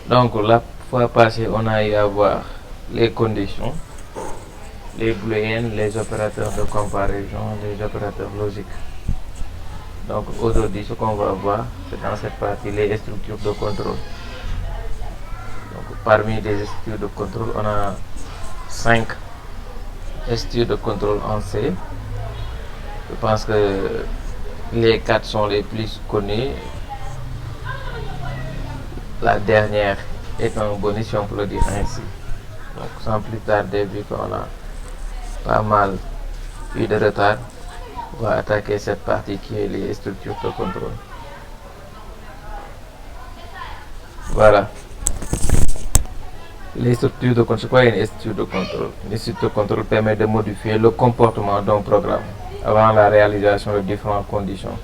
Donc la fois passée, on a eu à voir les conditions, les booléennes, les opérateurs de comparaison, les opérateurs logiques. Donc aujourd'hui, ce qu'on va voir, c'est dans cette partie les structures de contrôle. Donc parmi les structures de contrôle, on a 5 structures de contrôle en C. Je pense que les 4 sont les plus connues. La dernière est un bonus, si on peut le dire ainsi. Donc sans plus tarder, vu qu'on a pas mal eu de retard, on va attaquer cette partie qui est les structures de contrôle. Voilà. Les structures de contrôle, c'est quoi une structure de contrôle? Une structure de contrôle permet de modifier le comportement d'un programme avant la réalisation de différentes conditions.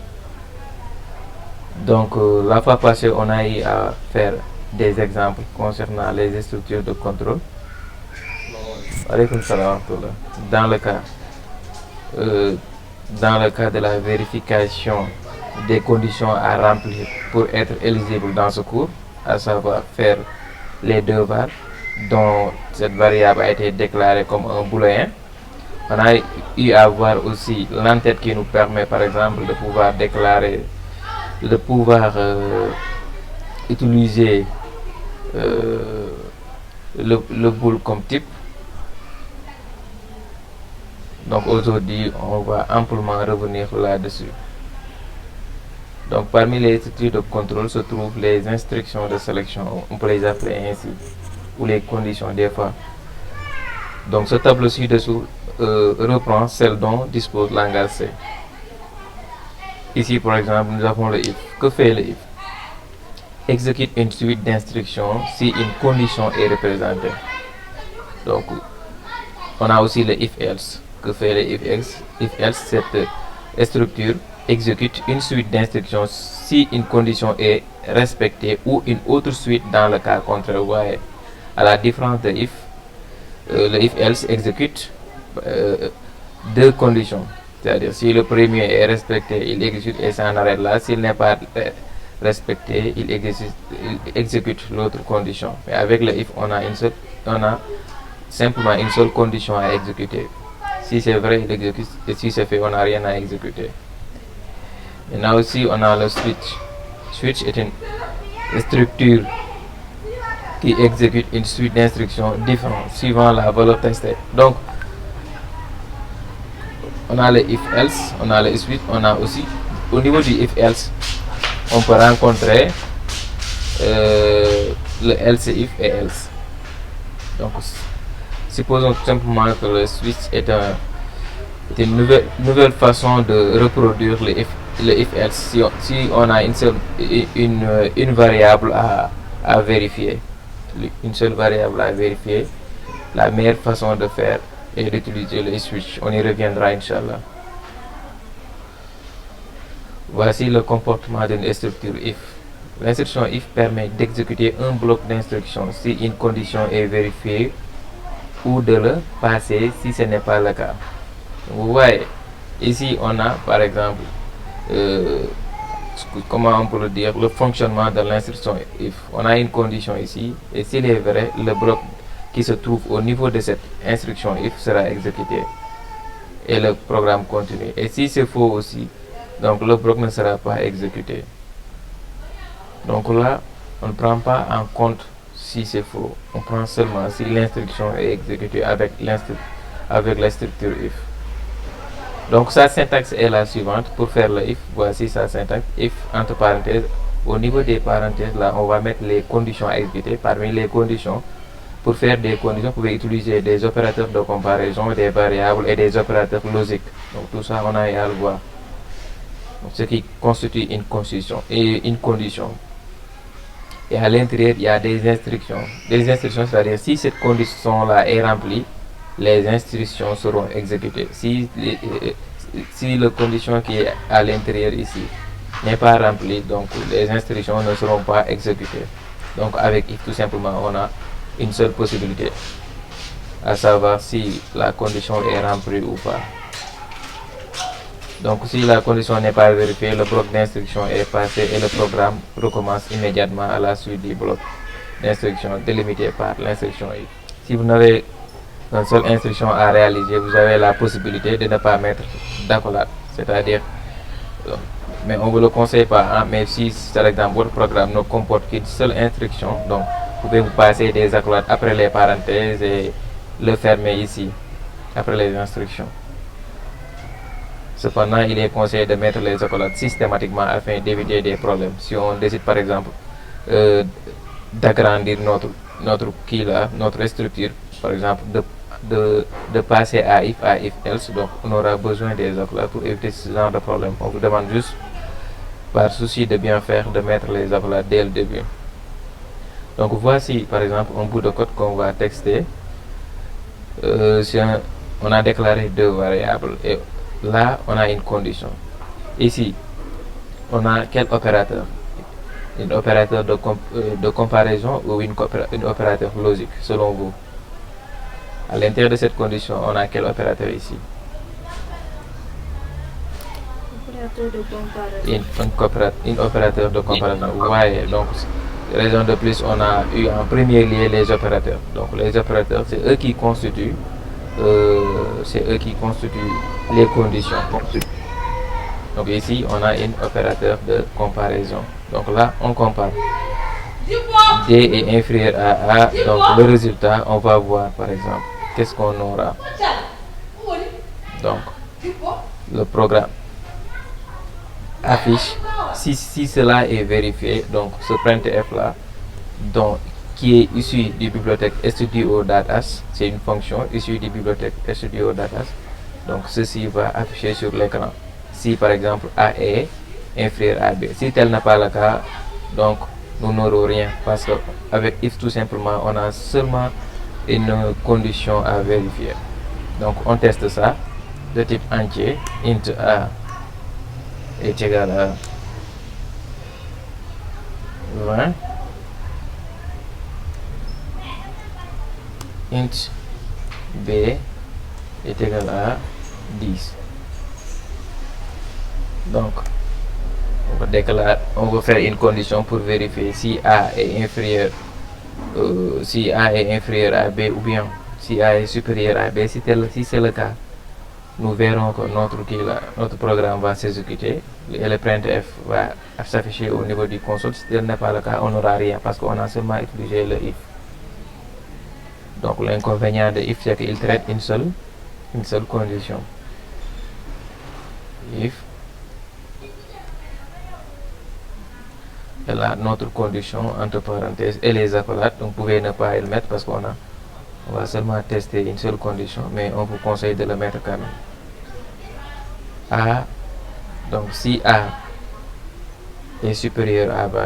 Donc la fois passée, on a eu à faire des exemples concernant les structures de contrôle. Dans le cas de la vérification des conditions à remplir pour être éligible dans ce cours, à savoir faire les devoirs dont cette variable a été déclarée comme un booléen. On a eu à voir aussi l'entête qui nous permet par exemple de pouvoir déclarer, de pouvoir utiliser le bool comme type. Donc aujourd'hui, on va amplement revenir là-dessus. Donc parmi les structures de contrôle se trouvent les instructions de sélection, on peut les appeler ainsi, ou les conditions des fois. Donc ce tableau ci-dessous reprend celle dont dispose le langage C. Ici par exemple, nous avons le if. Que fait le if? Exécute une suite d'instructions si une condition est représentée. Donc on a aussi le if-else. Que fait le if-else? If-else, cette structure exécute une suite d'instructions si une condition est respectée ou une autre suite dans le cas contraire. Vous voyez, à la différence de if, le if-else exécute deux conditions. C'est-à-dire si le premier est respecté, il exécute et s'en arrête là. S'il n'est pas respecté, il exécute l'autre condition. Mais avec le if, on a simplement une seule condition à exécuter. Si c'est vrai, il exécute, et si c'est fait, on n'a rien à exécuter. Maintenant aussi, on a le switch. Switch est une structure qui exécute une suite d'instructions différentes suivant la valeur testée. Donc, on a le if-else, on a le switch, on a aussi, au niveau du if-else, on peut rencontrer le else if et else. Donc, supposons tout simplement que le switch est une nouvelle façon de reproduire le if-else si on a une variable à vérifier. Une seule variable à vérifier, la meilleure façon de faire est d'utiliser le switch. On y reviendra, Inch'Allah. Voici le comportement d'une structure if. L'instruction if permet d'exécuter un bloc d'instructions si une condition est vérifiée ou de le passer si ce n'est pas le cas. Vous voyez, ici on a par exemple, comment on peut le dire, le fonctionnement de l'instruction if. On a une condition ici et s'il est vrai, le bloc qui se trouve au niveau de cette instruction if sera exécuté et le programme continue. Et si c'est faux aussi, donc le bloc ne sera pas exécuté. Donc là, on ne prend pas en compte si c'est faux. On prend seulement si l'instruction est exécutée avec la structure if. Donc sa syntaxe est la suivante. Pour faire le if, voici sa syntaxe. If, entre parenthèses, au niveau des parenthèses, là, on va mettre les conditions à exécuter. Parmi les conditions, pour faire des conditions, vous pouvez utiliser des opérateurs de comparaison, des variables et des opérateurs logiques. Donc tout ça, on a à le voir. Donc, ce qui constitue une condition. Et à l'intérieur, il y a des instructions. Des instructions, c'est-à-dire si cette condition-là est remplie, les instructions seront exécutées. Si la condition qui est à l'intérieur ici n'est pas remplie, donc les instructions ne seront pas exécutées. Donc avec if, tout simplement, on a une seule possibilité, à savoir si la condition est remplie ou pas. Donc si la condition n'est pas vérifiée, le bloc d'instruction est passé et le programme recommence immédiatement à la suite du bloc. d'instruction délimitée par l'instruction if. Si vous n'avez qu'une seule instruction à réaliser, vous avez la possibilité de ne pas mettre d'accolade, c'est-à-dire mais on ne vous le conseille pas, hein, mais si par exemple votre programme ne comporte qu'une seule instruction, donc vous pouvez vous passer des accolades après les parenthèses et le fermer ici après les instructions. Cependant, il est conseillé de mettre les accolades systématiquement afin d'éviter des problèmes. Si on décide par exemple d'agrandir notre structure, par exemple de passer à if else, donc on aura besoin des accolades pour éviter ce genre de problème. On vous demande juste, par souci de bien faire, de mettre les accolades dès le début. Donc voici par exemple un bout de code qu'on va texter. On a déclaré deux variables et là on a une condition. Ici on a quel opérateur? Un opérateur de comparaison ou un opérateur logique selon vous? À l'intérieur de cette condition, on a quel opérateur ici? Opérateur de comparaison. Un opérateur de comparaison. Vous voyez, donc raison de plus, on a eu en premier lieu les opérateurs. Donc les opérateurs, c'est eux qui constituent les conditions. Donc ici, on a un opérateur de comparaison. Donc là, on compare. D est inférieur à A, donc le résultat, on va voir par exemple, qu'est-ce qu'on aura. Donc, le programme affiche, si cela est vérifié, donc ce printf là, donc, qui est issu du bibliothèque stdio.datas, c'est une fonction issue du bibliothèque stdio.datas, donc ceci va afficher sur l'écran. Si par exemple A est inférieur à B, si tel n'est pas le cas, donc nous n'aurons rien, parce que avec if tout simplement on a seulement une condition à vérifier. Donc on teste ça de type entier, int a est égal à 20, int b est égal à 10. Donc on va faire une condition pour vérifier si A est inférieur à B, ou bien si A est supérieur à B. Si c'est le cas, nous verrons que notre programme va s'exécuter et le printf va s'afficher au niveau du console. Si tel n'est pas le cas, on n'aura rien parce qu'on a seulement utilisé le if. Donc l'inconvénient de if, c'est qu'il traite une seule condition. If, et là notre condition entre parenthèses et les accolades, donc vous pouvez ne pas le mettre parce qu'on va seulement tester une seule condition, mais on vous conseille de le mettre quand même. A, donc si A est supérieur à B,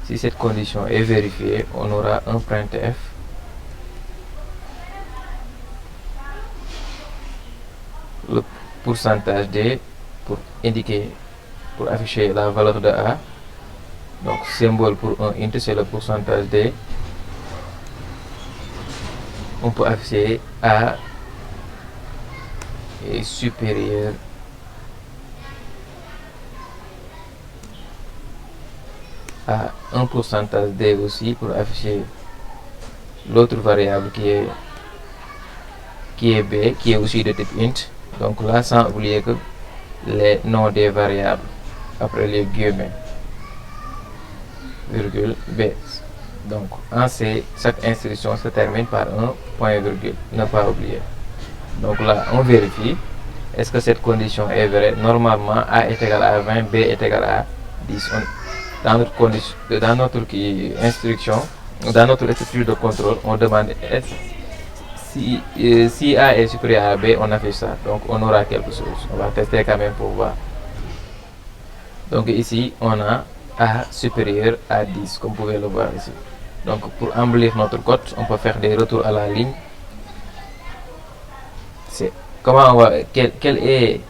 si cette condition est vérifiée, on aura un printf le pourcentage D pour afficher la valeur de A. Donc symbole pour un int, c'est le pourcentage D. On peut afficher A est supérieur à un pourcentage D aussi pour afficher l'autre variable qui est B, qui est aussi de type int. Donc là, sans oublier que les noms des variables après les guillemets, virgule B. Donc en C, chaque instruction se termine par un point virgule, ne pas oublier. Donc là, on vérifie, est-ce que cette condition est vraie? Normalement, A est égal à 20, B est égal à 10. Dans notre instruction, dans notre structure de contrôle, on demande si A est supérieur à B, on affiche ça. Donc on aura quelque chose. On va tester quand même pour voir. Donc ici, on a A supérieur à 10, comme vous pouvez le voir ici. Donc pour embellir notre code, on peut faire des retours à la ligne. Quel est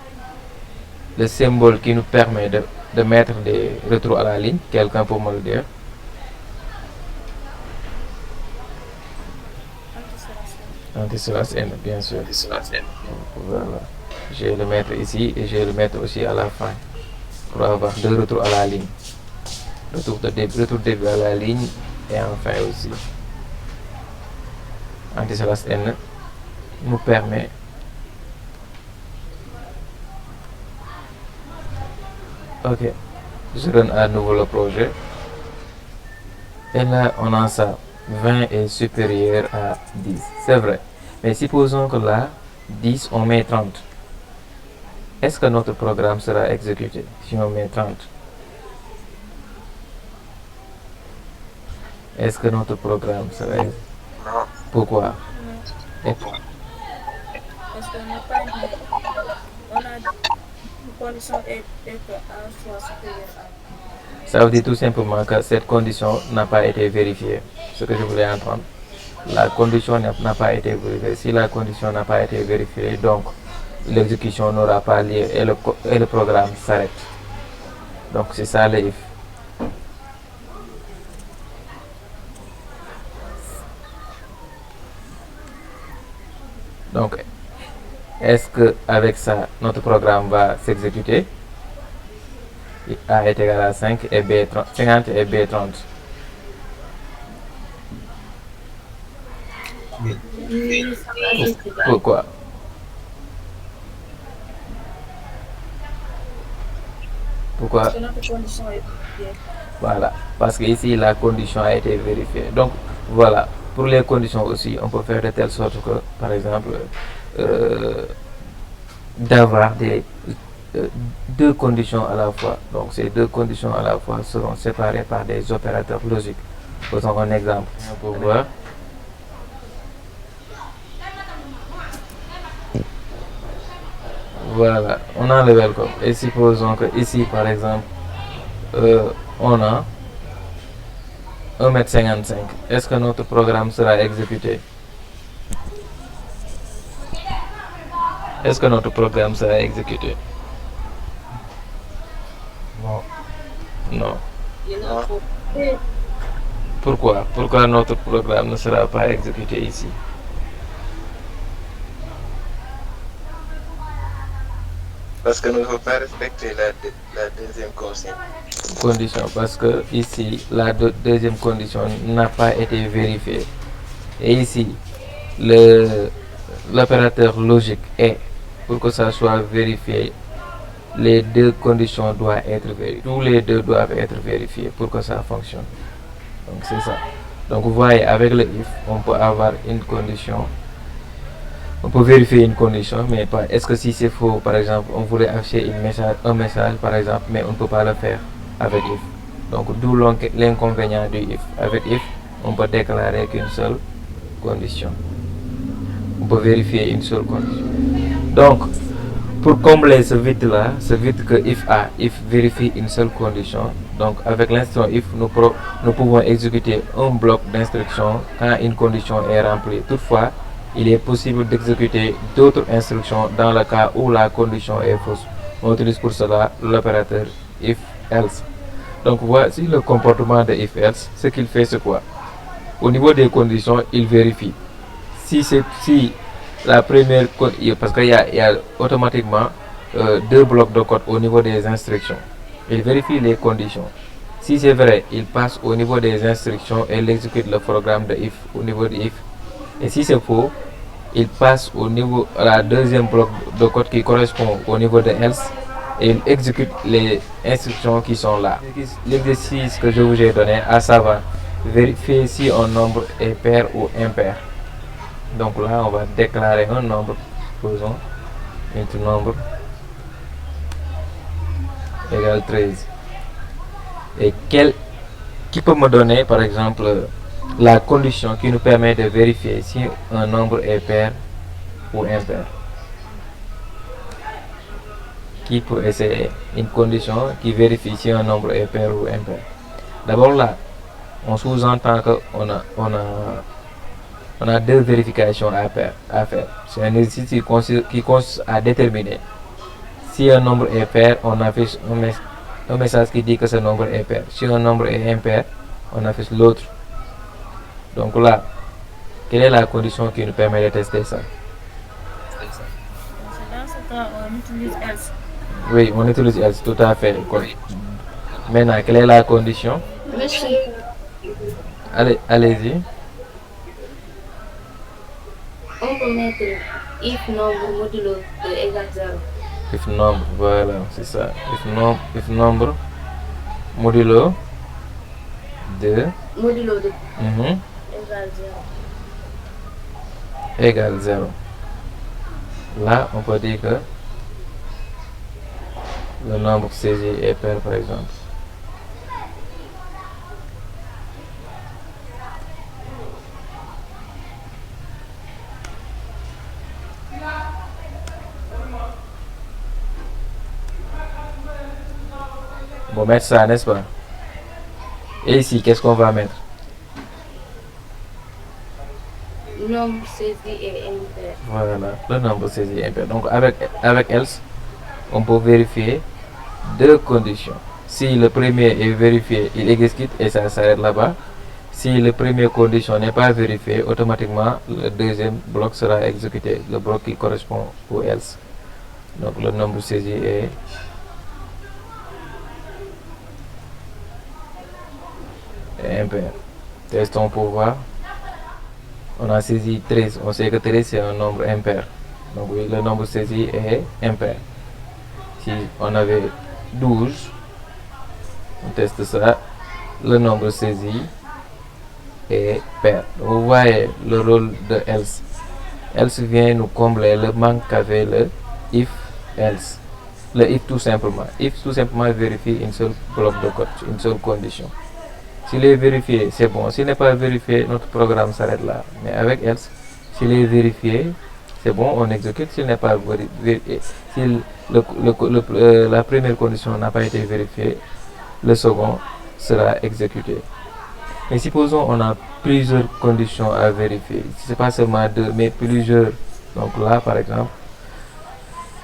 le symbole qui nous permet de mettre des retours à la ligne? Quelqu'un peut me le dire? Anti-n, bien sûr. Voilà. Je vais le mettre ici et je vais le mettre aussi à la fin pour avoir deux retours à la ligne. Retour début à la ligne Et enfin aussi, anti-slash n nous permet ok, je donne à nouveau le projet. Et là, on a ça. 20 est supérieur à 10. C'est vrai. Mais supposons que là, 10, on met 30. Est-ce que notre programme sera exécuté si on met 30? Est-ce que notre programme sera exécuté? Non. Pourquoi? Non. Et Parce qu'on n'a pas on a une condition est que A soit supérieur à. ça veut dire tout simplement que cette condition n'a pas été vérifiée. Ce que je voulais entendre. La condition n'a pas été vérifiée. Si la condition n'a pas été vérifiée, donc l'exécution n'aura pas lieu et le programme s'arrête. Donc c'est ça le if. Donc est-ce que avec ça notre programme va s'exécuter? A est égal à 5 et B 30, 50 et B 30. Oui. Oui, ça va être égal. Pourquoi? Pourquoi? Parce que notre condition est bien. Voilà, parce que ici la condition a été vérifiée. Donc voilà, pour les conditions aussi, on peut faire de telle sorte que, par exemple, d'avoir deux conditions à la fois. Donc ces deux conditions à la fois seront séparées par des opérateurs logiques. Faisons un exemple pour voir. Voilà, on a le welcome. Et supposons que ici, par exemple, on a 1,55 m. Est-ce que notre programme sera exécuté? Est-ce que notre programme sera exécuté? Non. Non. Il en faut. Pourquoi? Pourquoi notre programme ne sera pas exécuté ici? Parce que nous ne pouvons pas respecter la deuxième Condition, parce que ici, la deuxième condition n'a pas été vérifiée. Et ici, l'opérateur logique est, pour que ça soit vérifié, les deux conditions doivent être vérifiées. Tous les deux doivent être vérifiés pour que ça fonctionne. Donc c'est ça. Donc vous voyez, avec le if, on peut avoir une condition. On peut vérifier une condition, mais pas. Est-ce que si c'est faux, par exemple, on voulait afficher un message, par exemple, mais on ne peut pas le faire avec if. Donc d'où l'inconvénient du if. Avec if, on peut déclarer qu'une seule condition. On peut vérifier une seule condition. Donc, pour combler ce vide-là, ce vide que if vérifie une seule condition, donc avec l'instruction if, nous pouvons exécuter un bloc d'instruction quand une condition est remplie. Toutefois, il est possible d'exécuter d'autres instructions dans le cas où la condition est fausse. On utilise pour cela l'opérateur if-else. Donc voici le comportement de if-else. Ce qu'il fait, c'est quoi? Au niveau des conditions, il vérifie. Si la première, parce qu'il y a automatiquement deux blocs de code au niveau des instructions. Il vérifie les conditions. Si c'est vrai, il passe au niveau des instructions et il exécute le programme de if au niveau de if. Et si c'est faux, il passe au niveau à la deuxième bloc de code qui correspond au niveau de else et il exécute les instructions qui sont là. L'exercice que je vous ai donné, à savoir vérifier si un nombre est pair ou impair. Donc là, on va déclarer un nombre, faisons int nombre égale 13. Et qui peut me donner, par exemple, la condition qui nous permet de vérifier si un nombre est pair ou impair? Qui peut essayer une condition qui vérifie si un nombre est pair ou impair? D'abord là, on sous-entend qu'on a deux vérifications à faire. C'est un exercice qui consiste à déterminer si un nombre est pair, on affiche un message qui dit que ce nombre est pair. Si un nombre est impair, on affiche l'autre. Donc là, quelle est la condition qui nous permet de tester ça? Dans ce cas, on utilise else. Oui, on utilise else, tout à fait. Maintenant, quelle est la condition? Allez-y. On peut mettre if nombre modulo de égale 0. If nombre, voilà, c'est ça. If nombre modulo de Modulo de mhm, égale 0. égale 0. Là, on peut dire que le nombre saisi est pair, par exemple. Bon, mettre ça, n'est-ce pas? Et ici, qu'est-ce qu'on va mettre? Nombre saisi est impair. Voilà, le nombre saisi est impair. Donc, avec else, on peut vérifier deux conditions. Si le premier est vérifié, il exécute et ça s'arrête là-bas. Si la première condition n'est pas vérifiée, automatiquement, le deuxième bloc sera exécuté, le bloc qui correspond au else. Donc, le nombre saisi est impair. Testons pour voir. On a saisi 13. On sait que 13 c'est un nombre impair. Donc oui, le nombre saisi est impair. Si on avait 12, on teste ça. Le nombre saisi est pair. Donc vous voyez le rôle de else. Else vient nous combler le manque qu'avait le if else. Le if tout simplement. If tout simplement vérifie une seule bloc de code, une seule condition. S'il est vérifié, c'est bon. S'il n'est pas vérifié, notre programme s'arrête là. Mais avec else, s'il est vérifié, c'est bon, on exécute. S'il n'est pas vérifié, si la première condition n'a pas été vérifiée, le second sera exécuté. Et supposons on a plusieurs conditions à vérifier. Ce n'est pas seulement deux, mais plusieurs. Donc là, par exemple,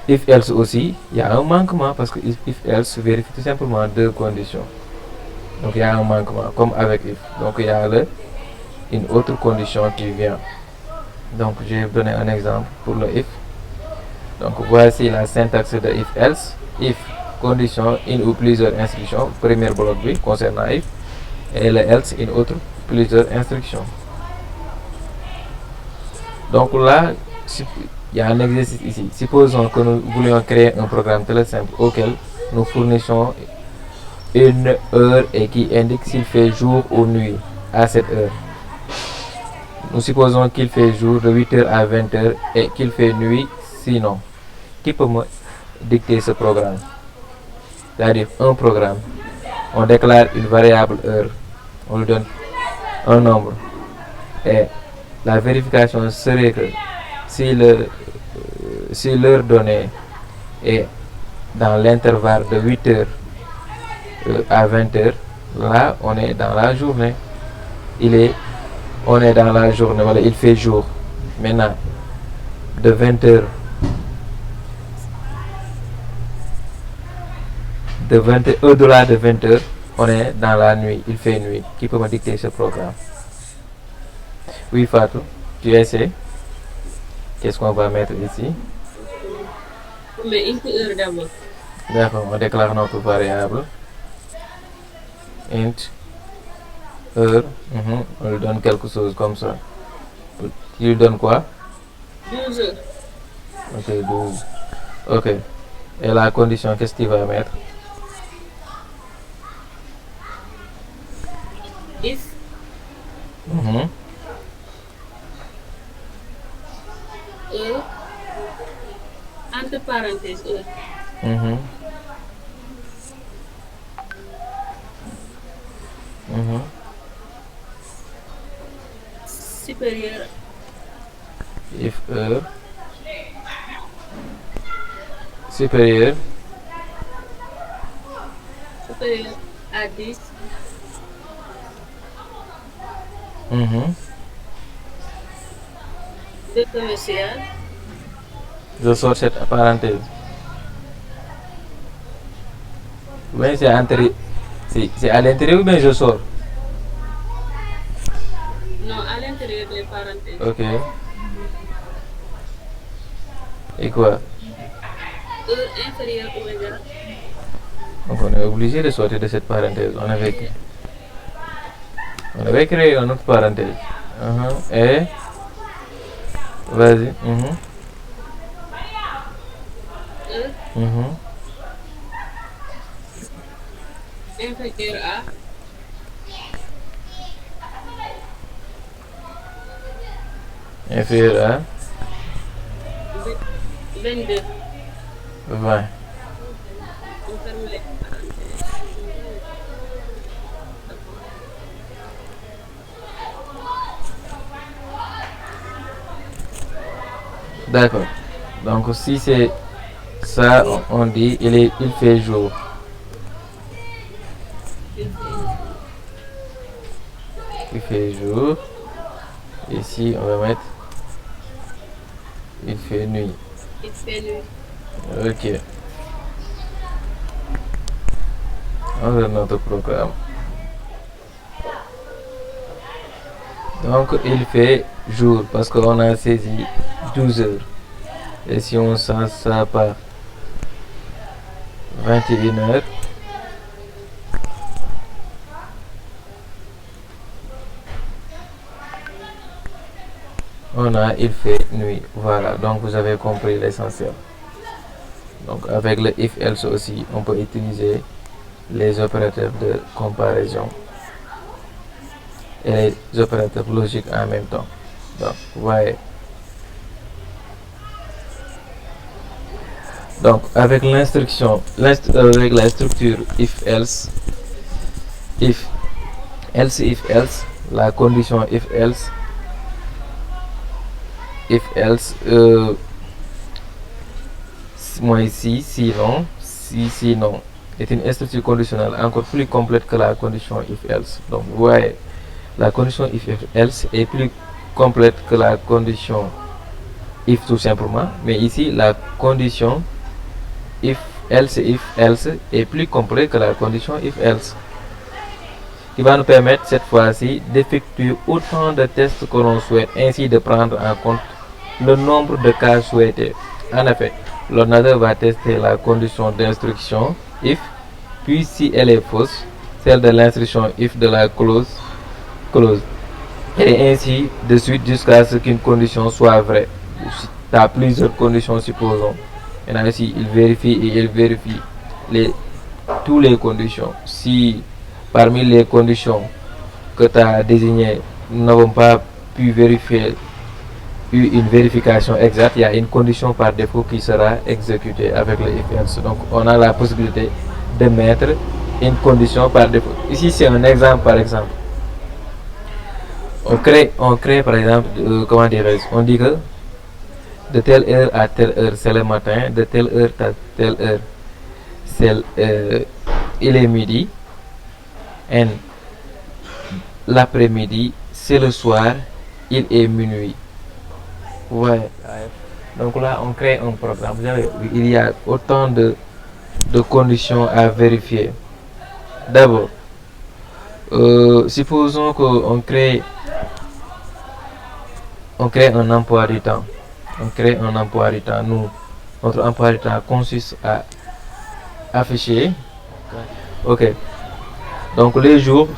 if else aussi, il y a un manquement parce que if else vérifie tout simplement deux conditions. Donc il y a un manquement, comme avec if. Donc il y a une autre condition qui vient. Donc je vais vous donner un exemple pour le if. Donc voici la syntaxe de if else. If, condition, une ou plusieurs instructions. Premier bloc oui, concernant if. Et le else, une autre, plusieurs instructions. Donc là, il y a un exercice ici. Supposons que nous voulions créer un programme très simple auquel nous fournissons une heure et qui indique s'il fait jour ou nuit à cette heure. Nous supposons qu'il fait jour de 8h à 20h et qu'il fait nuit sinon. Qui peut me dicter ce programme? C'est-à-dire un programme. On déclare une variable heure. On lui donne un nombre. Et la vérification serait que si l'heure donnée est dans l'intervalle de 8h à 20h, là on est dans la journée. On est dans la journée, voilà, il fait jour. Maintenant, de 20h au-delà de 20h, on est dans la nuit, il fait nuit. Qui peut me dicter ce programme? Oui, Fatou, tu essaies. Qu'est-ce qu'on va mettre ici? Mais une heure d'abord. D'accord, on déclare notre variable. Int heure, on lui donne quelque chose comme ça. Tu lui donnes quoi? 12 heures. Ok, 12. Ok. Et la condition, qu'est-ce qu'il va mettre? If heure, entre parenthèses heure. Supérieur. If heure supérieur À 10. De commercial. Je sors cette parenthèse. Oui, c'est à l'intérieur ou bien je sors? Non, à l'intérieur des parenthèses. Ok. Et quoi? Heure inférieure ou égale. Donc on est obligé de sortir de cette parenthèse. On avait On avait créé une autre parenthèse. Et vas-y. Inférieur à Inférieur à 22. 20. On ferme les parenthèses. D'accord. Donc si c'est ça, on dit il fait jour. Il fait jour. Ici, on va mettre il fait nuit. Il fait nuit. Ok. On va notre programme. Donc, il fait jour parce qu'on a saisi 12 heures. Et si on sent ça par 21 heures, on a il fait nuit. Voilà, donc vous avez compris l'essentiel. Donc avec le if else aussi, on peut utiliser les opérateurs de comparaison et les opérateurs logiques en même temps. Donc vous voyez. Donc avec l'instruction, avec la structure if else, if else, la condition if else moi ici, sinon, sinon est une structure conditionnelle encore plus complète que la condition if else. Donc vous voyez, la condition if else est plus complète que la condition if tout simplement, mais ici la condition if else est plus complète que la condition if else, qui va nous permettre cette fois-ci d'effectuer autant de tests que l'on souhaite, ainsi de prendre en compte le nombre de cas souhaités. En effet, l'ordinateur va tester la condition d'instruction if, puis si elle est fausse, celle de l'instruction if de la clause, et ainsi de suite jusqu'à ce qu'une condition soit vraie. Tu as plusieurs conditions, supposons. Et là ici, il vérifie toutes les conditions. Si parmi les conditions que tu as désignées n'avons pas pu vérifier une vérification exacte, il y a une condition par défaut qui sera exécutée avec le if else. Donc on a la possibilité de mettre une condition par défaut. Ici c'est un exemple par exemple. On crée par exemple, comment dirais-je, on dit que de telle heure à telle heure c'est le matin, de telle heure à telle heure il est midi, et l'après-midi c'est le soir, il est minuit. Ouais. Donc là on crée un programme. Il y a autant de conditions à vérifier. D'abord, supposons qu'on crée un emploi du temps. Notre emploi du temps consiste à afficher. Ok. Donc les jours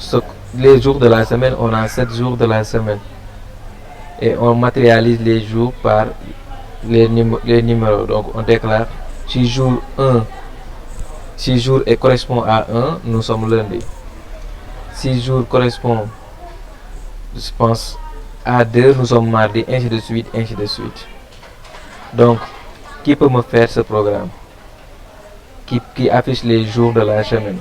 de la semaine, on a 7 jours de la semaine. Et on matérialise les jours par les numéros. Donc on déclare si jour correspond à 1, nous sommes lundi. Si jour correspond, je pense, à 2, nous sommes mardi, ainsi de suite, ainsi de suite. Donc, qui peut me faire ce programme qui affiche les jours de la semaine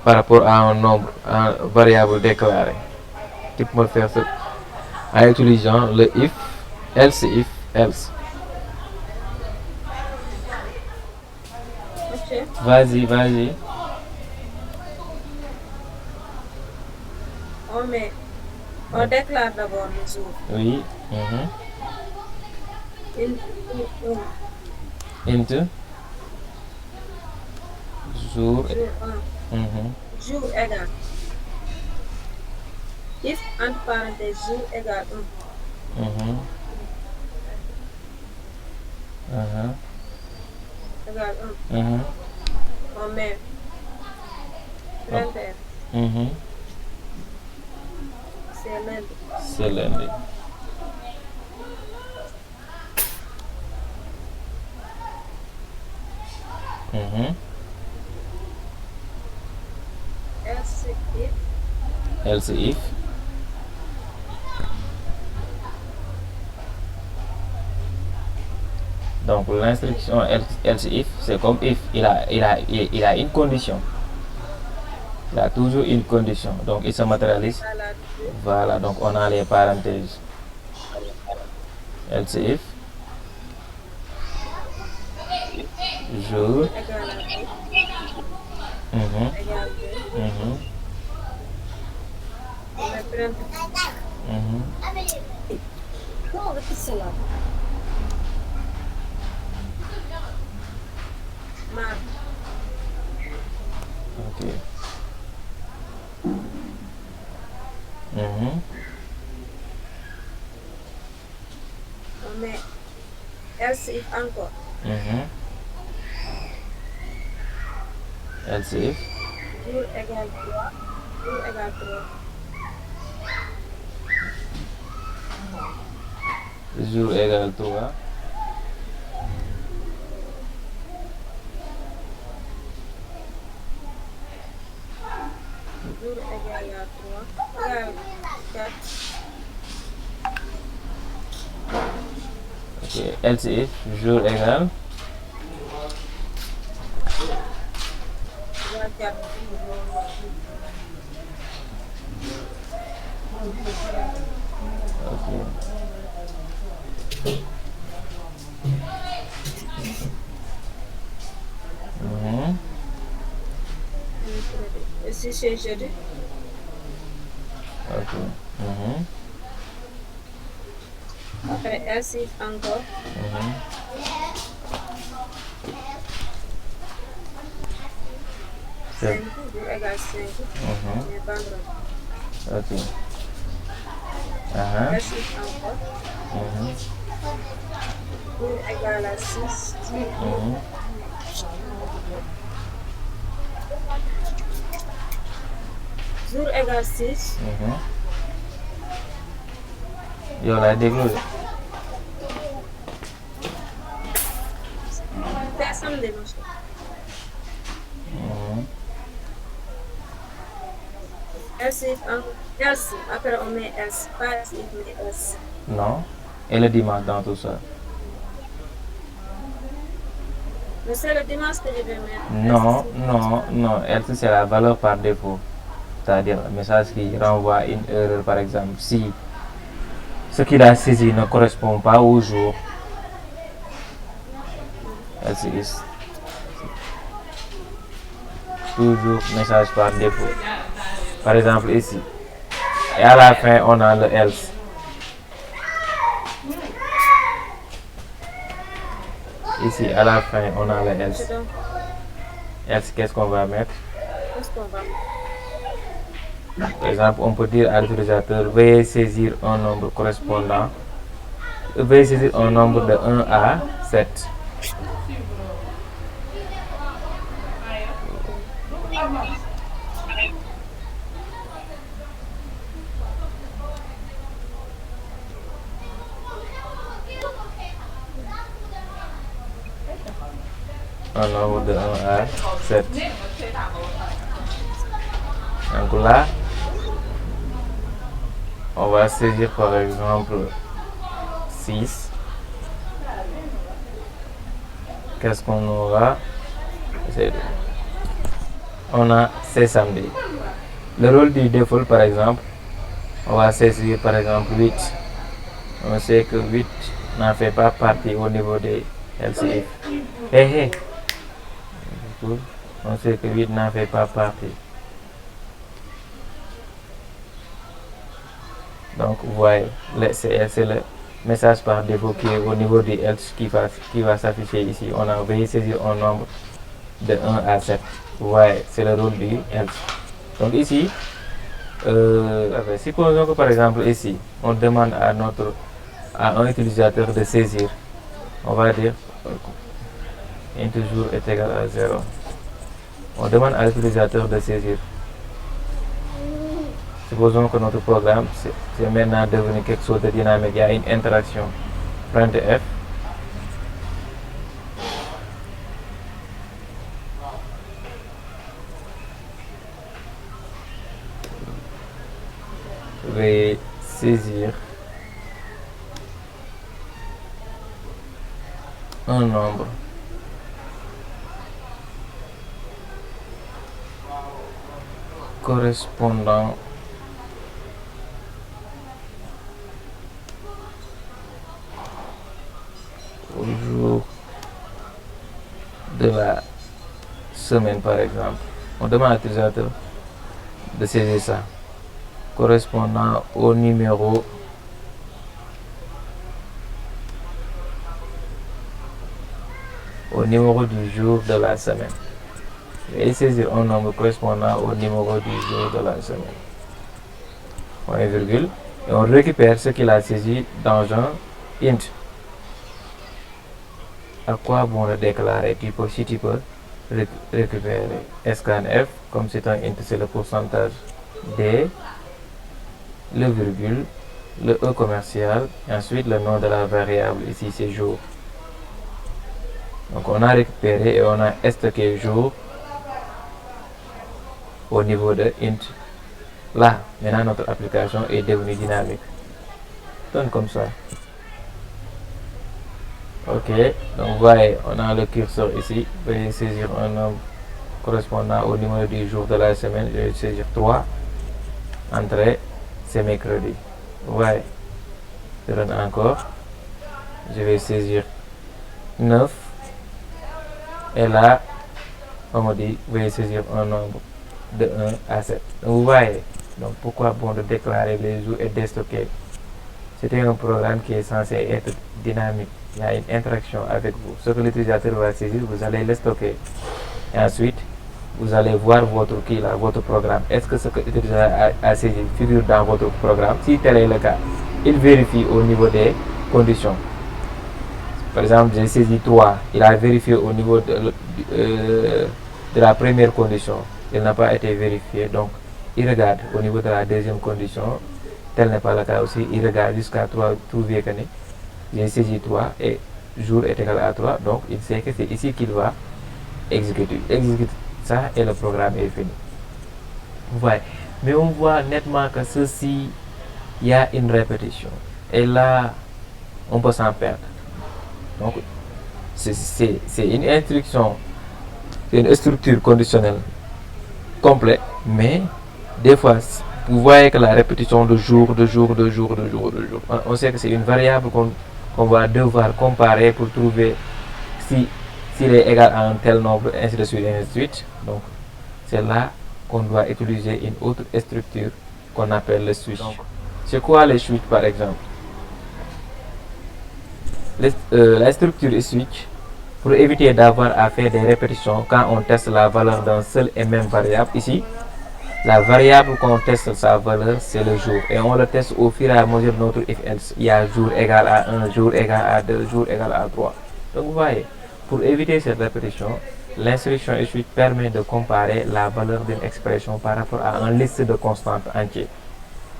par rapport à un nombre, un variable déclaré? Qui peut me faire ça en utilisant le if else. Ok. Vas-y. On déclare d'abord les jours. Oui. Into jour. Jour égal. If entre parenthèses jour égal 1. Égal 1. On met 21. c'est lundi. C'est lundi. Else if donc l'instruction else if c'est comme if, il a une condition, il a toujours une condition, donc il se matérialise. Voilà, donc on a les parenthèses. Else if jour Comment répéter cela? ok. On met else if encore. Else if Jour égale 3. Jour égale 3. jour égale 3. Jour égale à 3. Égale 4. ok. Else if jour égale Égale 4. ok. Et si c'est jeudi? ok. Après else if encore. 5 jour égale 5. Mais vendredi. ok. Else if encore. Jour égale à 6. Jour égale 6. yow laay déglu de. C'est samedi, monsieur. Else if encore. Else. Après on met else. Pas else if mais else. non, et le dimanche dans tout ça. Mais c'est le dimanche que je vais mettre. Non, non, non, else c'est la valeur par défaut. C'est-à-dire un message qui renvoie à une erreur, par exemple. Si ce qu'il a saisi ne correspond pas au jour, else is toujours message par défaut. Par exemple ici. Et à la fin, on a le else. Ici, à la fin, on a le else. Donc, Else, qu'est-ce qu'on va mettre? qu'est-ce qu'on va mettre? Par exemple, on peut dire à l'utilisateur, veuillez saisir un nombre correspondant. Veuillez saisir un nombre de 1 à 7. Un nombre de 1 à 7. Donc là, on va saisir par exemple 6. Qu'est-ce qu'on aura? On a c'est samedi. Le rôle du défaut, par exemple, on va saisir par exemple 8. On sait que 8 n'en fait pas partie au niveau des LCF. On sait que 8 n'en fait pas partie. Donc, vous voyez, c'est le message par défaut qui est au niveau du else qui va s'afficher ici. On a veuillé saisir un nombre de 1 à 7. Vous voyez, c'est le rôle du else. Donc ici, supposons que par exemple ici, on demande à un utilisateur de saisir. On va dire int jour est égal à 0. On demande à l'utilisateur de saisir Supposons que notre programme c'est maintenant devenu quelque chose de dynamique. Il y a une interaction. Printf. Je vais saisir un nombre correspondant au jour de la semaine, par exemple. On demande à l'utilisateur de saisir ça, correspondant au numéro du jour de la semaine. Et saisir un nombre correspondant au numéro du jour de la semaine. Point virgule. Et on récupère ce qu'il a saisi dans un int. À quoi bon le déclarer? Si tu peux récupérer scanf, comme c'est un int, c'est le pourcentage d, le virgule, le e commercial, et ensuite le nom de la variable, ici c'est jour. Donc on a récupéré et on a stocké jour au niveau de int. Là, maintenant notre application est devenue dynamique. Donne comme ça. Ok, donc vous voyez, on a le curseur ici. Veuillez saisir un nombre correspondant au numéro du jour de la semaine. Je vais saisir 3. Entrée, c'est mercredi. Vous voyez, je donne encore. Je vais saisir 9. Et là, on me dit, veuillez saisir un nombre de 1 à 7. Donc vous voyez, donc pourquoi bon de déclarer les jours et de stocker? C'était un programme qui est censé être dynamique. Il y a une interaction avec vous. Ce que l'utilisateur va saisir, vous allez le stocker. Et ensuite, vous allez voir votre programme. Est-ce que ce que l'utilisateur a saisi figure dans votre programme? Si tel est le cas, il vérifie au niveau des conditions. Par exemple, j'ai saisi 3. Il a vérifié au niveau de la première condition. Il n'a pas été vérifié. Donc, il regarde au niveau de la deuxième condition. Tel n'est pas le cas aussi. Il regarde jusqu'à trouver que j'ai saisi 3 et jour est égal à 3. Donc, il sait que c'est ici qu'il va exécuter. Exécute ça et le programme est fini. Vous voyez. Mais on voit nettement que ceci, il y a une répétition. Et là, on peut s'en perdre. Donc, c'est une instruction, c'est une structure conditionnelle complète, mais des fois, vous voyez que la répétition de jour, on sait que c'est une variable qu'on va devoir comparer pour trouver s'il est égal à un tel nombre, ainsi de suite, ainsi de suite. Donc, c'est là qu'on doit utiliser une autre structure qu'on appelle le switch. C'est quoi le switch, par exemple? La structure switch, pour éviter d'avoir à faire des répétitions quand on teste la valeur d'un seul et même variable. Ici, la variable qu'on teste sa valeur, c'est le jour. Et on le teste au fur et à mesure de notre if-else. Il y a jour égal à 1, jour égal à 2, jour égal à 3. Donc vous voyez, pour éviter cette répétition, l'instruction switch permet de comparer la valeur d'une expression par rapport à une liste de constantes entières.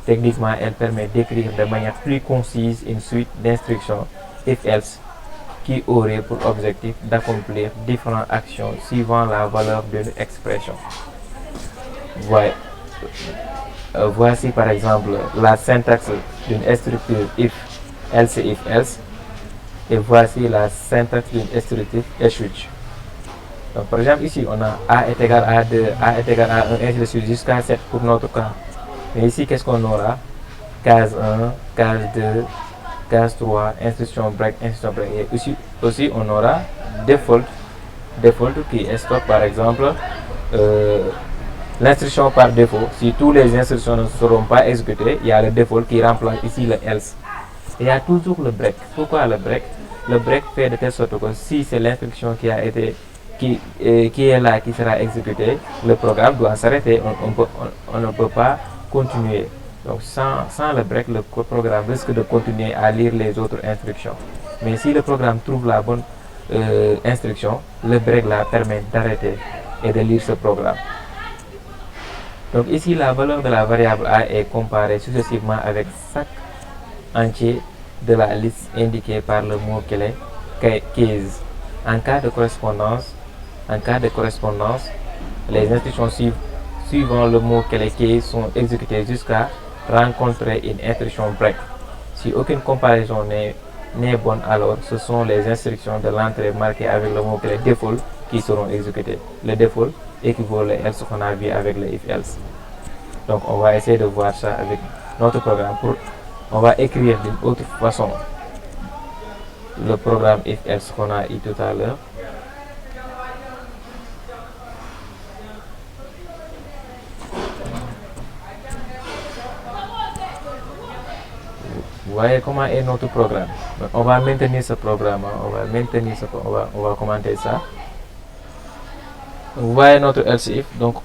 Techniquement, elle permet d'écrire de manière plus concise une suite d'instructions if-else qui aurait pour objectif d'accomplir différentes actions suivant la valeur d'une expression. Voici par exemple la syntaxe d'une structure if-else if-else, et voici la syntaxe d'une structure switch. Donc par exemple ici on a a est égal à 2, a est égal à 1, ainsi de suite jusqu'à 7 pour notre cas. Mais ici qu'est-ce qu'on aura? Case 1, case 2, case 3, instruction break. Et aussi on aura default qui est stop par exemple. L'instruction par défaut, si toutes les instructions ne seront pas exécutées, il y a le default qui remplace ici le else. Et il y a toujours le break. Pourquoi le break? Le break fait de telle sorte que si c'est l'instruction qui est là qui sera exécutée, le programme doit s'arrêter. On ne peut pas continuer. Donc sans le break, le programme risque de continuer à lire les autres instructions. Mais si le programme trouve la bonne instruction, le break là permet d'arrêter et de lire ce programme. Donc ici, la valeur de la variable a est comparée successivement avec chaque entier de la liste indiquée par le mot-clé case. En cas de correspondance, les instructions suivant le mot-clé case sont exécutées jusqu'à rencontrer une instruction break. Si aucune comparaison n'est bonne, alors ce sont les instructions de l'entrée marquées avec le mot-clé default qui seront exécutées. Le default équivaut le else qu'on a vu avec le if else. Donc on va essayer de voir ça avec notre programme. On va écrire d'une autre façon le programme if else qu'on a eu tout à l'heure. Vous voyez comment est notre programme. Donc, on va maintenir ce programme, on va commenter ça. Vous voyez notre else if. Donc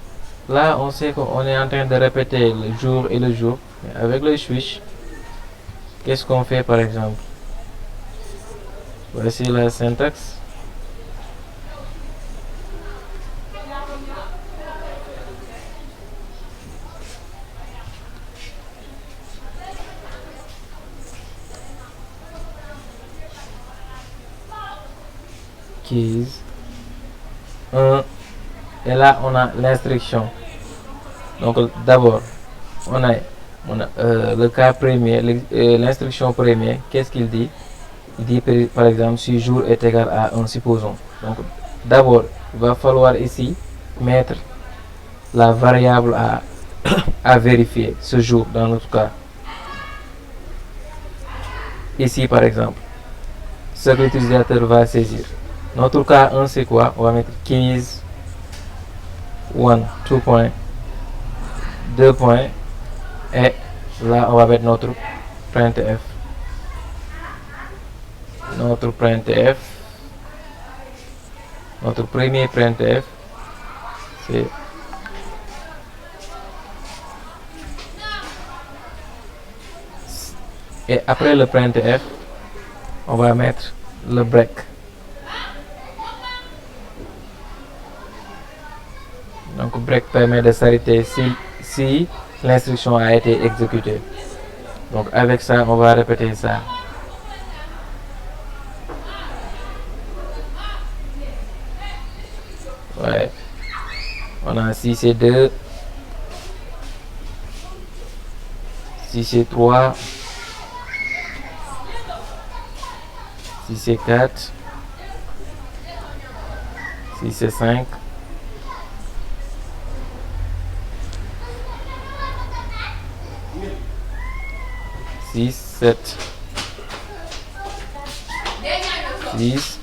là on sait qu'on est en train de répéter le jour et le jour. Mais avec le switch, qu'est-ce qu'on fait par exemple? Voici la syntaxe. Keys 1 et là on a l'instruction. Donc d'abord on a le cas premier, l'instruction première. Qu'est-ce qu'il dit? Il dit par exemple si jour est égal à 1, supposons. Donc d'abord il va falloir ici mettre la variable à vérifier, ce jour dans notre cas. Ici par exemple, ce que l'utilisateur va saisir. Notre cas 1 c'est quoi? On va mettre keys 1, 2 points, 2 points, et là on va mettre notre printf. Notre premier printf, c'est et après le printf, on va mettre le break. Donc break permet de s'arrêter si l'instruction a été exécutée. Donc avec ça, on va répéter ça. Ouais. On a si c'est 2, si c'est 3, si c'est 4, si c'est 5, 6, 7, 10,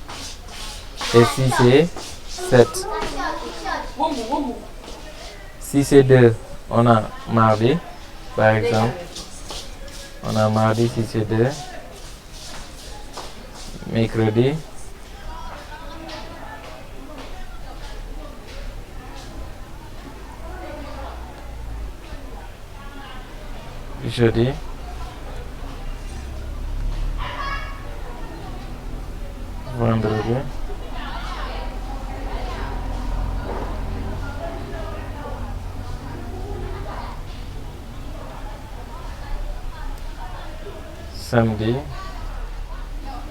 et si c'est 7. Si c'est 2, on a mardi, par exemple. On a mardi si c'est 2. Mercredi. Jeudi. Vendredi. Samedi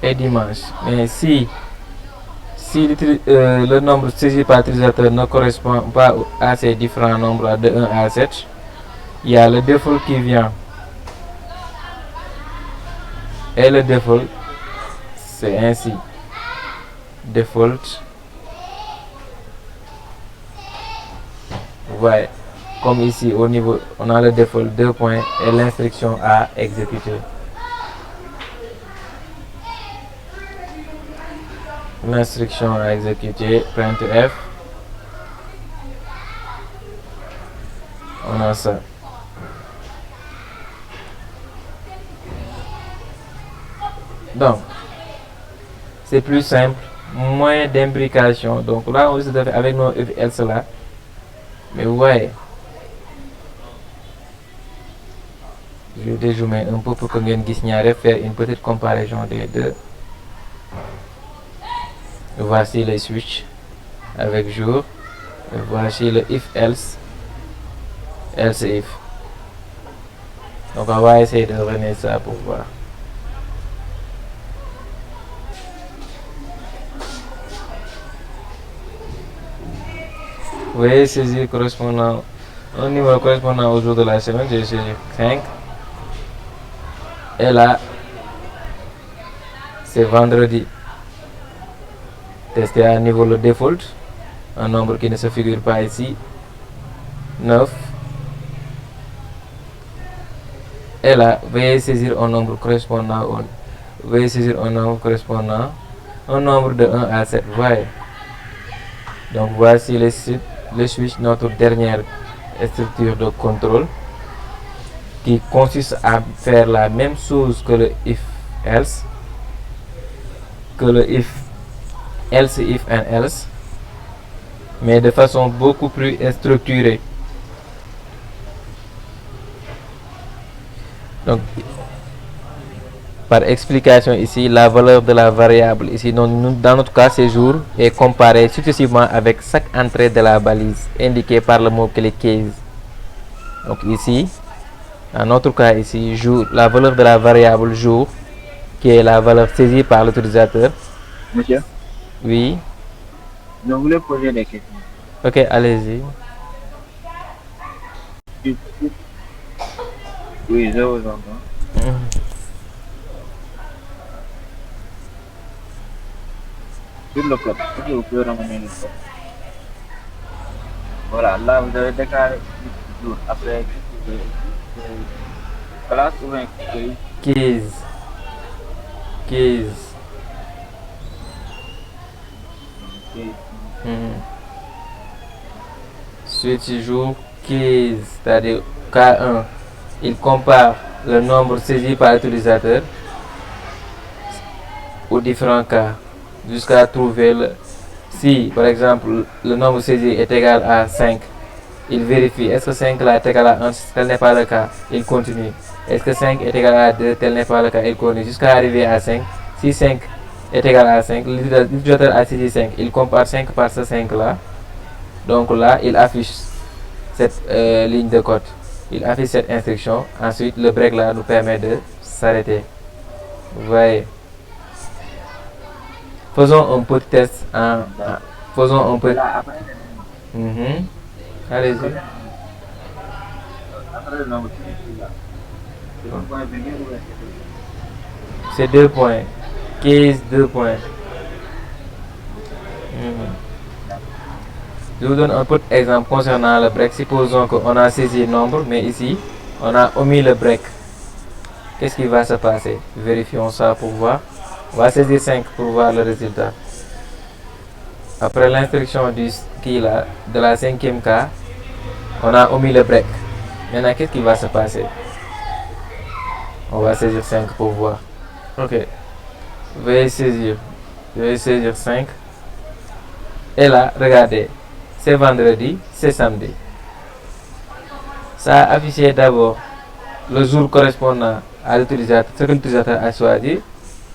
et dimanche. Mais si le nombre saisi par l'utilisateur ne correspond pas à ces différents nombres de 1 à 7, il y a le default qui vient. Et le default, c'est ainsi. Default. Vous voyez, comme ici au niveau, on a le default 2 points et l'instruction à exécuter. L'instruction à exécuter, printf. On a ça. Donc, c'est plus simple, moins d'imbrication. Donc là, on risque de faire avec nos if else là. Mais vous voyez, je vais dézoomer un peu pour que vous puissiez faire une petite comparaison des deux. Voici les switch avec jour. Et voici le if else. else if. Donc on va essayer de revenir ça pour voir. Veuillez saisir correspondant un numéro correspondant au jour de la semaine. J'ai saisi 5. Et là, c'est vendredi. Tester à niveau le default, un nombre qui ne se figure pas ici, 9. Et là, veuillez saisir un nombre correspondant un nombre de 1 à 7. Voyez. Donc voici le switch, notre dernière structure de contrôle, qui consiste à faire la même chose que le if else, else if and else, mais de façon beaucoup plus structurée. Donc par explication ici, la valeur de la variable ici dans notre cas c'est jour est comparée successivement avec chaque entrée de la balise indiquée par le mot-clé case. Donc ici, dans notre cas ici, jour, la valeur de la variable jour, qui est la valeur saisie par l'utilisateur. Monsieur, Oui. je voulais poser des questions. Ok, allez-y. Oui, je vous entends. Sur le plot, est-ce que vous pouvez ramener le plot? Voilà, là vous avez déclaré jour après classe ou bien Case. Switch jour case, c'est-à-dire K1, il compare le nombre saisi par l'utilisateur aux différents cas jusqu'à trouver si par exemple le nombre saisi est égal à 5, il vérifie est-ce que 5 là est égal à 1, tel n'est pas le cas, il continue. Est-ce que 5 est égal à 2, tel n'est pas le cas, il continue jusqu'à arriver à 5. Si 5 est égal à 5, l'utilisateur a saisi 5, il compare 5 par ce 5 là. Donc là, il affiche cette ligne de code, il affiche cette instruction. Ensuite, le break là nous permet de s'arrêter. Vous voyez. Faisons un petit test faisons un peu. Allez-y. C'est 2 points. Case 2 points. Je vous donne un petit exemple concernant le break. Supposons qu'on a saisi nombre, mais ici, on a omis le break. Qu'est-ce qui va se passer? Vérifions ça pour voir. On va saisir 5 pour voir le résultat. Après l'instruction de la 5e cas, on a omis le break. Maintenant, qu'est-ce qui va se passer? On va saisir 5 pour voir. Ok. Je vais saisir 5. Et là, regardez. C'est vendredi, c'est samedi. Ça a affiché d'abord le jour correspondant à l'utilisateur, ce que l'utilisateur a choisi.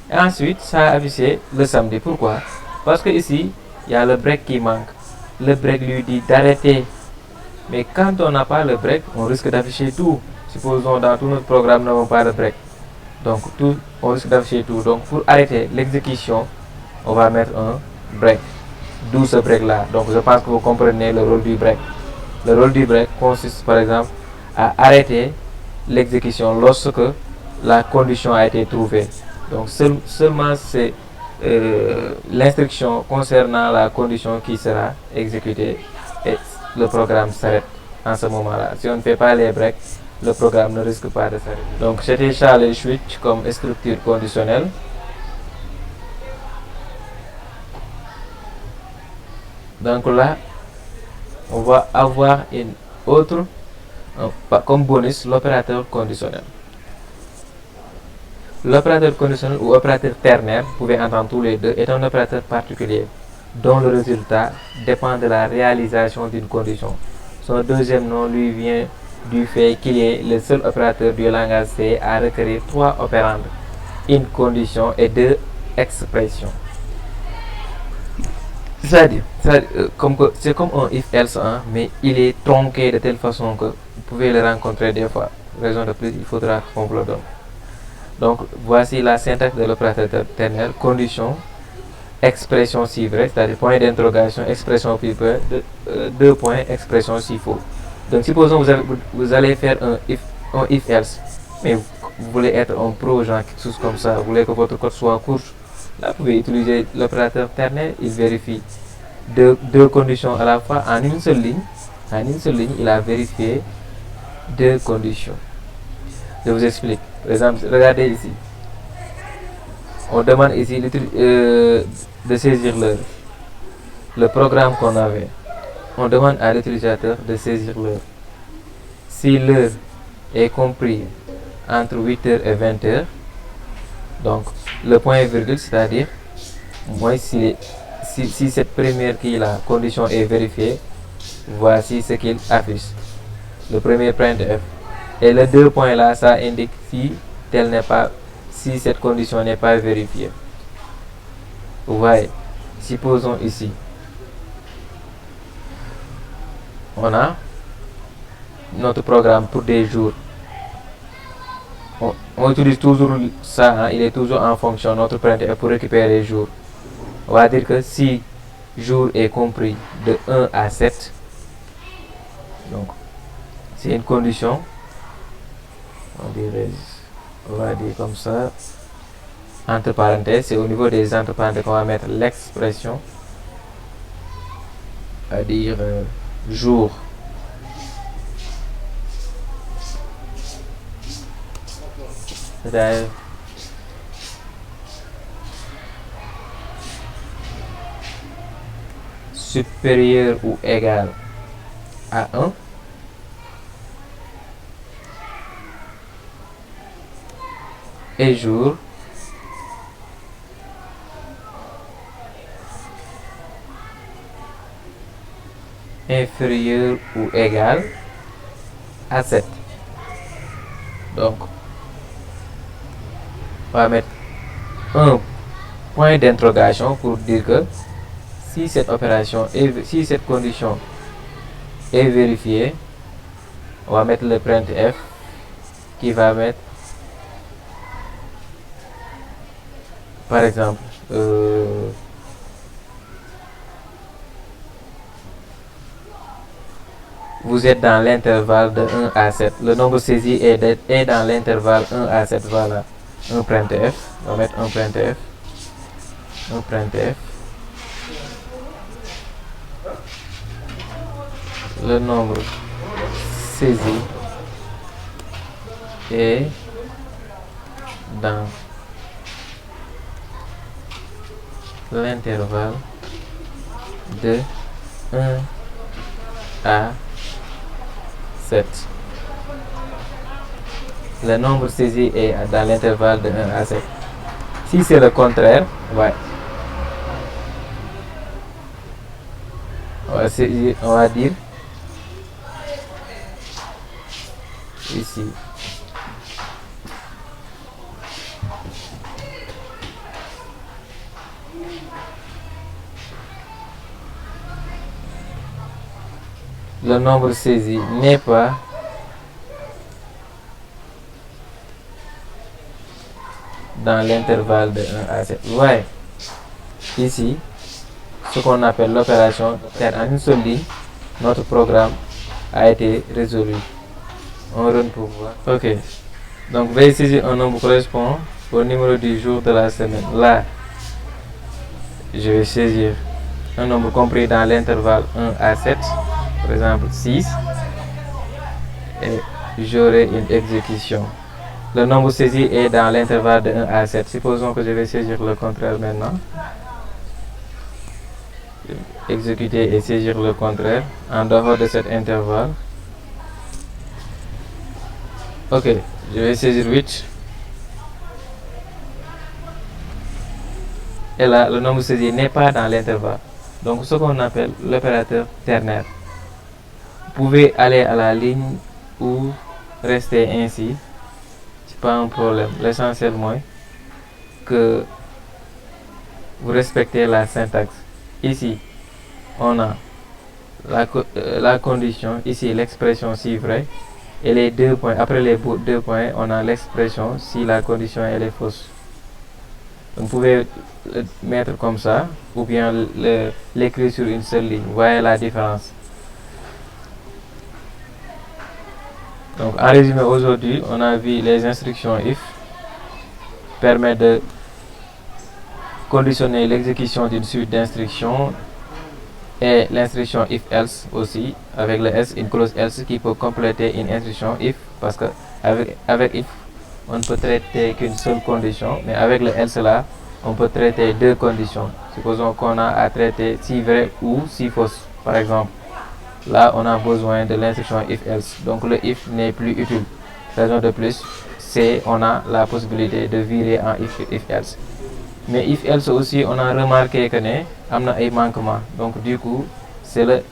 Et ensuite, ça a affiché le samedi. Pourquoi? Parce que ici, il y a le break qui manque. Le break lui dit d'arrêter. Mais quand on n'a pas le break, on risque d'afficher tout. Supposons dans tout notre programme, nous n'avons pas le break. Donc, on risque d'afficher tout. Donc, pour arrêter l'exécution, on va mettre un break. D'où ce break là. Donc je pense que vous comprenez le rôle du break. Le rôle du break consiste par exemple à arrêter l'exécution lorsque la condition a été trouvée. Donc seulement c'est l'instruction concernant la condition qui sera exécutée et le programme s'arrête en ce moment là. Si on ne fait pas les breaks, le programme ne risque pas de s'arrêter. Donc c'était ça les switch comme structure conditionnelle. Donc là, on va avoir une autre, comme bonus, l'opérateur conditionnel. L'opérateur conditionnel ou opérateur ternaire, vous pouvez entendre tous les deux, est un opérateur particulier dont le résultat dépend de la réalisation d'une condition. Son deuxième nom lui vient du fait qu'il est le seul opérateur du langage C à requérir 3 opérandes, une condition et 2 expressions. C'est comme un if else, mais il est tronqué de telle façon que pouvez le rencontrer des fois. Raison de plus, il faudra qu'on vous le donne. Donc, voici la syntaxe de l'opérateur ternaire. Condition, expression si vrai, c'est-à-dire point d'interrogation, expression puis vrai, deux points, expression si faux. Donc, supposons vous allez faire un if else, mais vous voulez être un pro, genre quelque chose comme ça, vous voulez que votre code soit court. Là, vous pouvez utiliser l'opérateur ternaire, il vérifie deux conditions à la fois en une seule ligne. En une seule ligne, il a vérifié deux conditions. Je vous explique. Par exemple, regardez ici. On demande ici de saisir l'heure. Le programme qu'on avait. On demande à l'utilisateur de saisir l'heure. Si l'heure est comprise entre 8h et 20h, donc le point virgule, c'est-à-dire, moi, si cette première condition est vérifiée, voici ce qu'il affiche. Le premier printf. Et les deux points là, ça indique si cette condition n'est pas vérifiée. Vous voyez, supposons ici, on a notre programme pour des jours. On utilise toujours ça, hein, il est toujours en fonction, notre printf pour récupérer les jours. On va dire que si jour est compris de 1 à 7, donc c'est une condition, on va dire comme ça, entre parenthèses, c'est au niveau des entre parenthèses qu'on va mettre l'expression, à dire jour. C'est-à-dire supérieur ou égal à 1. Et jour inférieur ou égal à 7. Donc, on va mettre un point d'interrogation pour dire que si cette condition est vérifiée, on va mettre le printf qui va mettre, par exemple, vous êtes dans l'intervalle de 1 à 7. Le nombre saisi est dans l'intervalle 1 à 7. Voilà. Un printf. On va mettre un printf. Un printf. Le nombre saisi est dans l'intervalle de 1 à 7. Le nombre saisi est dans l'intervalle de 1 à 7. Si c'est le contraire, ouais. On va dire ici. Le nombre saisi n'est pas dans l'intervalle de 1 à 7. Ouais. Ici, ce qu'on appelle l'opération terre en une seule ligne, notre programme a été résolu. On run pour voir. Ok. Donc, veuillez saisir un nombre correspond au numéro du jour de la semaine. Là, je vais saisir un nombre compris dans l'intervalle 1 à 7. Par exemple 6, et j'aurai une exécution. Le nombre saisi est dans l'intervalle de 1 à 7. Supposons que je vais saisir le contraire maintenant. Exécuter et saisir le contraire en dehors de cet intervalle. Ok, je vais saisir 8. Et là, le nombre saisi n'est pas dans l'intervalle. Donc, ce qu'on appelle l'opérateur ternaire. Vous pouvez aller à la ligne ou rester ainsi, c'est pas un problème. L'essentiel, moi, que vous respectez la syntaxe. Ici, on a la condition, ici l'expression si vrai, et les 2 points, après les 2 points, on a l'expression si la condition elle est fausse. Donc, vous pouvez le mettre comme ça ou bien l'écrire sur une seule ligne. Vous voyez la différence. Donc, en résumé, aujourd'hui, on a vu les instructions if permettent de conditionner l'exécution d'une suite d'instructions et l'instruction if else aussi, avec le else, une clause else qui peut compléter une instruction if, parce que avec if on ne peut traiter qu'une seule condition, mais avec le else là on peut traiter 2 conditions. Supposons qu'on a à traiter si vrai ou si fausse, par exemple. Là on a besoin de l'instruction if else, donc le if n'est plus utile. Raison de plus, c'est on a la possibilité de virer en if else. Mais if else aussi, on a remarqué que ne amna ay manquements. Donc du coup, c'est le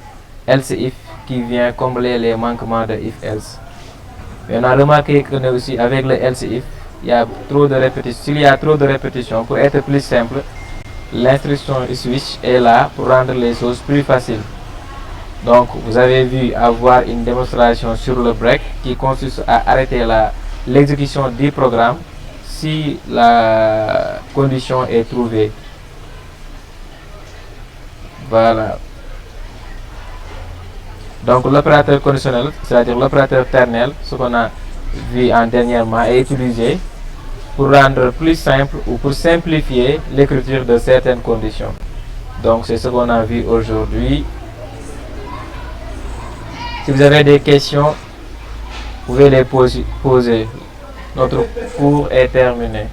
else if qui vient combler les manquements de if else. Mais on a remarqué que ne aussi avec le else if, il y a trop de répétitions. S'il y a trop de répétitions, pour être plus simple, l'instruction switch est là pour rendre les choses plus faciles. Donc vous avez vu avoir une démonstration sur le break qui consiste à arrêter l'exécution du programme si la condition est trouvée. Voilà. Donc l'opérateur conditionnel, c'est-à-dire l'opérateur ternel, ce qu'on a vu dernièrement, est utilisé pour rendre plus simple ou pour simplifier l'écriture de certaines conditions. Donc c'est ce qu'on a vu aujourd'hui. Si vous avez des questions, vous pouvez les poser. Notre cours est terminé.